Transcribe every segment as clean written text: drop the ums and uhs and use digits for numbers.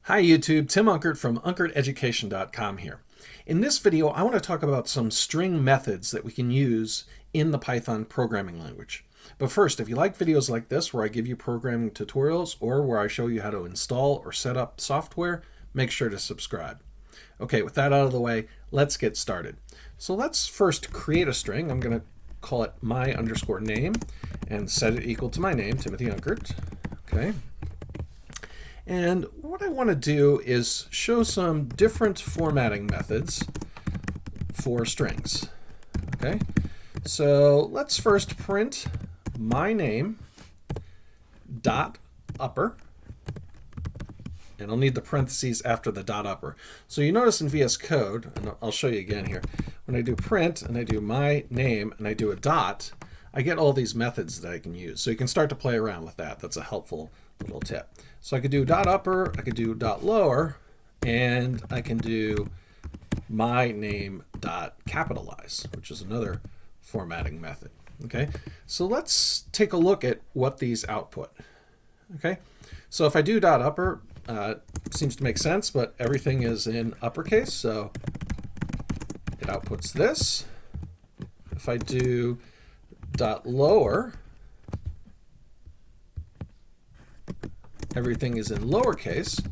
Hi YouTube, Tim Unkert from UnkertEducation.com here. In this video, I want to talk about some string methods that we can use in the Python programming language. But first, if you like videos like this where I give you programming tutorials or where I show you how to install or set up software, make sure to subscribe. Okay, with that out of the way, let's get started. So let's first create a string. I'm going to call it my_name and set it equal to my name, Timothy Unkert. Okay. And what I want to do is show some different formatting methods for strings. Okay, so let's first print my name dot upper, and I'll need the parentheses after the dot upper. So you notice in VS Code, and I'll show you again here, when I do print and I do my name and I do a dot, I get all these methods that I can use. So you can start to play around with that. That's a helpful little tip. So I could do dot upper, I could do dot lower, and I can do my name dot capitalize, which is another formatting method. Okay, so let's take a look at what these output. Okay, so if I do dot upper, seems to make sense, but everything is in uppercase, so it outputs this. If I do dot lower, everything is in lowercase,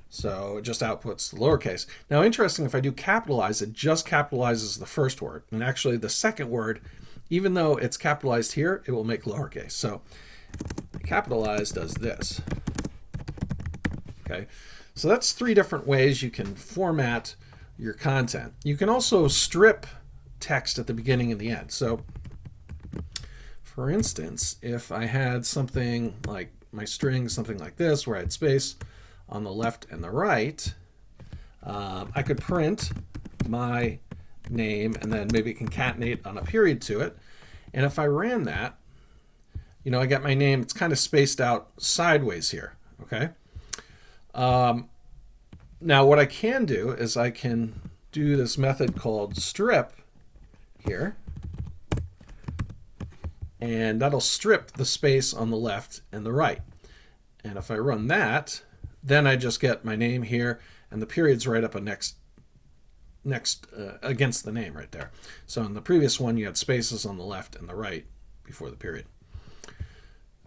so it just outputs the lowercase. Now, interesting, if I do capitalize, it just capitalizes the first word. And actually, the second word, even though it's capitalized here, it will make lowercase. So capitalize does this. Okay, so that's three different ways you can format your content. You can also strip text at the beginning and the end. So for instance, if I had something like my string, something like this, where I had space on the left and the right, I could print my name and then maybe concatenate on a period to it. And if I ran that, you know, I got my name, it's kind of spaced out sideways here, okay? Now what I can do is I can do this method called strip here, and that'll strip the space on the left and the right. And if I run that, then I just get my name here, and the period's right up next against the name right there. So in the previous one, you had spaces on the left and the right before the period.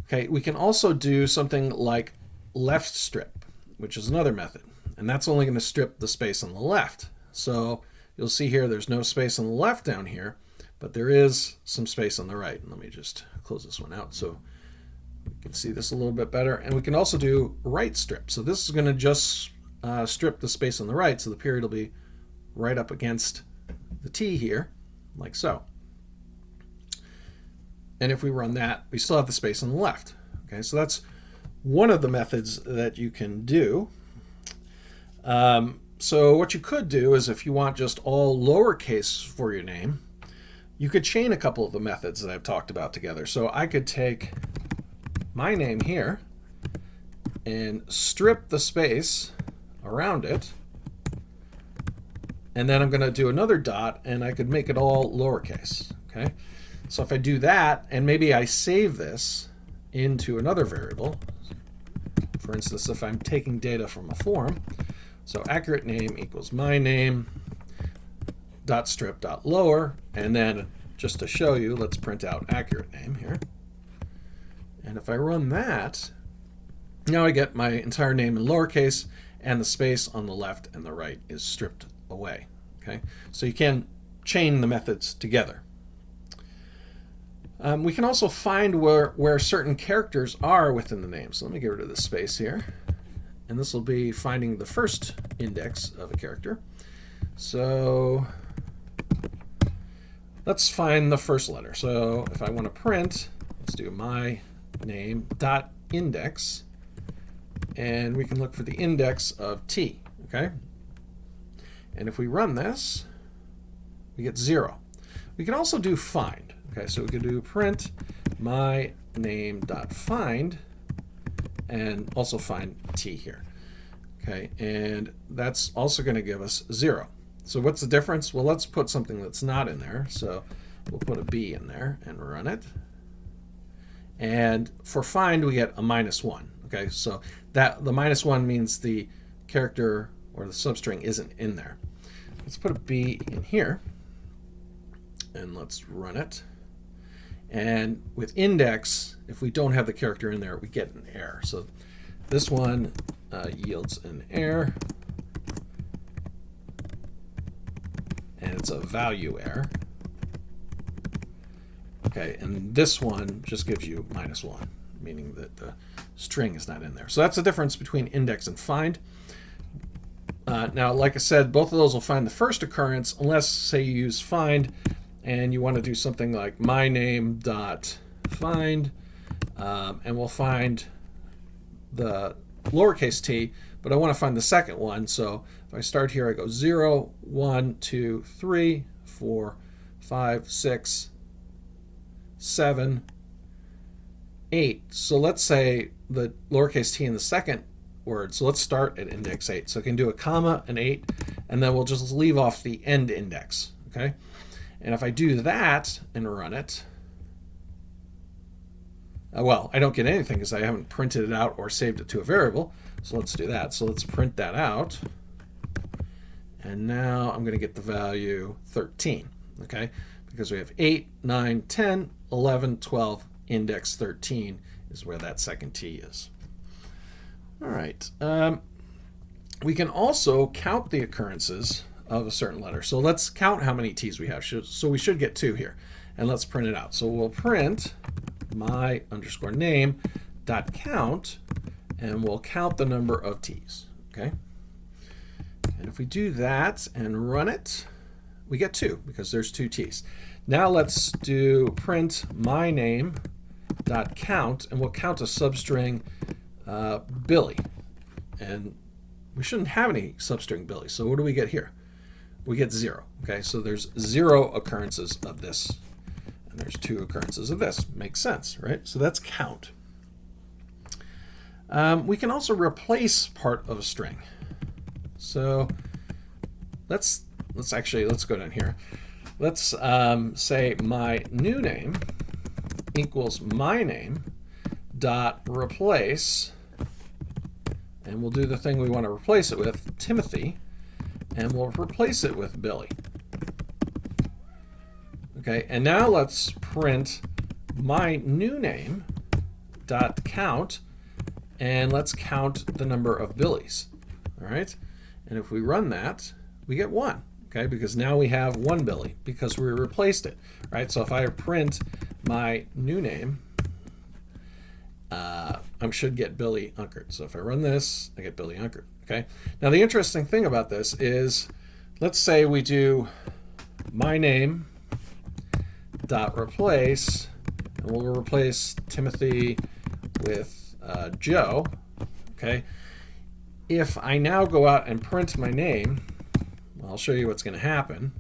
Okay, we can also do something like left strip, which is another method, and that's only going to strip the space on the left. So you'll see here there's no space on the left down here, but there is some space on the right. Let me just close this one out so we can see this a little bit better. And we can also do right strip. So this is going to just strip the space on the right, so the period will be right up against the T here, like so. And if we run that, we still have the space on the left. Okay, so that's one of the methods that you can do. So what you could do is, if you want just all lowercase for your name, you could chain a couple of the methods that I've talked about together. So I could take my name here and strip the space around it, and then I'm going to do another dot, and I could make it all lowercase. Okay, so if I do that, and maybe I save this into another variable, for instance, if I'm taking data from a form, so accurate name equals my name dot strip dot lower, and then just to show you, let's print out accurate name here. And if I run that, now I get my entire name in lowercase, and the space on the left and the right is stripped away. Okay, so you can chain the methods together. We can also find where certain characters are within the name. So let me get rid of this space here, and this will be finding the first index of a character. So let's find the first letter. So if I want to print, let's do my name dot index, and we can look for the index of T. Okay, and if we run this, we get 0. We can also do find. Okay, so we could do print my name dot find, and also find T here. Okay, and that's also going to give us 0. So what's the difference? Well, let's put something that's not in there. So we'll put a B in there and run it. And for find, we get a -1. Okay, so that the -1 means the character or the substring isn't in there. Let's put a B in here and let's run it. And with index, if we don't have the character in there, we get an error. So this one yields an error, and it's a value error. Okay, and this one just gives you -1, meaning that the string is not in there. So that's the difference between index and find. Now, like I said, both of those will find the first occurrence, unless, say, you use find and you want to do something like myname.find, and we'll find the lowercase t, but I want to find the second one. So if I start here, I go 0, 1, 2, 3, 4, 5, 6, 7, 8. So let's say the lowercase t in the second word. So let's start at index 8. So I can do a comma, an 8, and then we'll just leave off the end index. Okay? And if I do that and run it, well, I don't get anything because I haven't printed it out or saved it to a variable. So let's do that. So let's print that out. And now I'm going to get the value 13. Okay? Because we have 8, 9, 10, 11, 12, index 13 is where that second t is. All right. We can also count the occurrences of a certain letter. So let's count how many t's we have. So we should get 2 here. And let's print it out. So we'll print my_name.count, and we'll count the number of t's. Okay? And if we do that and run it, we get 2 because there's 2 t's. Now let's do print myname.count, and we'll count a substring Billy. And we shouldn't have any substring Billy. So what do we get here? We get 0. Okay, so there's 0 occurrences of this, and there's 2 occurrences of this. Makes sense, right? So that's count. We can also replace part of a string. So let's go down here. Let's say my new name equals my name dot replace, and we'll do the thing we want to replace it with, Timothy, and we'll replace it with Billy. Okay, and now let's print my new name dot count, and let's count the number of Billys. All right, and if we run that, we get 1. Okay, because now we have 1 Billy because we replaced it. Right, so if I print my new name, I should get Billy Unkert. So if I run this, I get Billy Unkert. Okay. Now the interesting thing about this is, let's say we do my name dot replace, and we'll replace Timothy with Joe. Okay. If I now go out and print my name, well, I'll show you what's going to happen.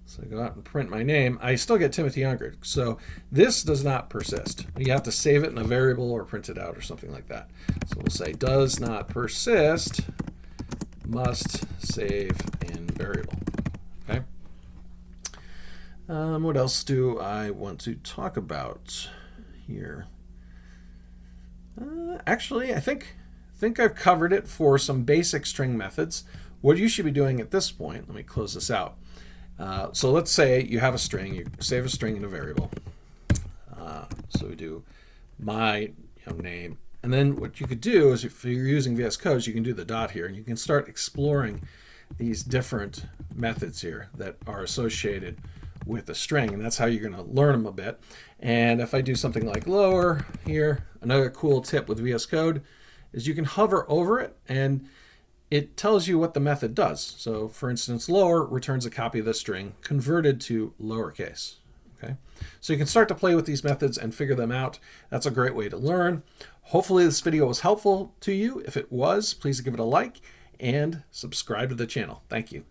So I go out and print my name. I still get Timothy Unkert. So this does not persist. You have to save it in a variable or print it out or something like that. So we'll say does not persist, must save in variable. Okay. What else do I want to talk about here? Actually, I think I've covered it for some basic string methods. What you should be doing at this point, let me close this out. So let's say you have a string, you save a string in a variable. So we do my name. And then what you could do is, if you're using VS Code, you can do the dot here, and you can start exploring these different methods here that are associated with a string. And that's how you're going to learn them a bit. And if I do something like lower here, another cool tip with VS Code is you can hover over it, and it tells you what the method does. So for instance, lower returns a copy of the string converted to lowercase. Okay, so you can start to play with these methods and figure them out. That's a great way to learn. Hopefully this video was helpful to you. If it was, please give it a like and subscribe to the channel. Thank you.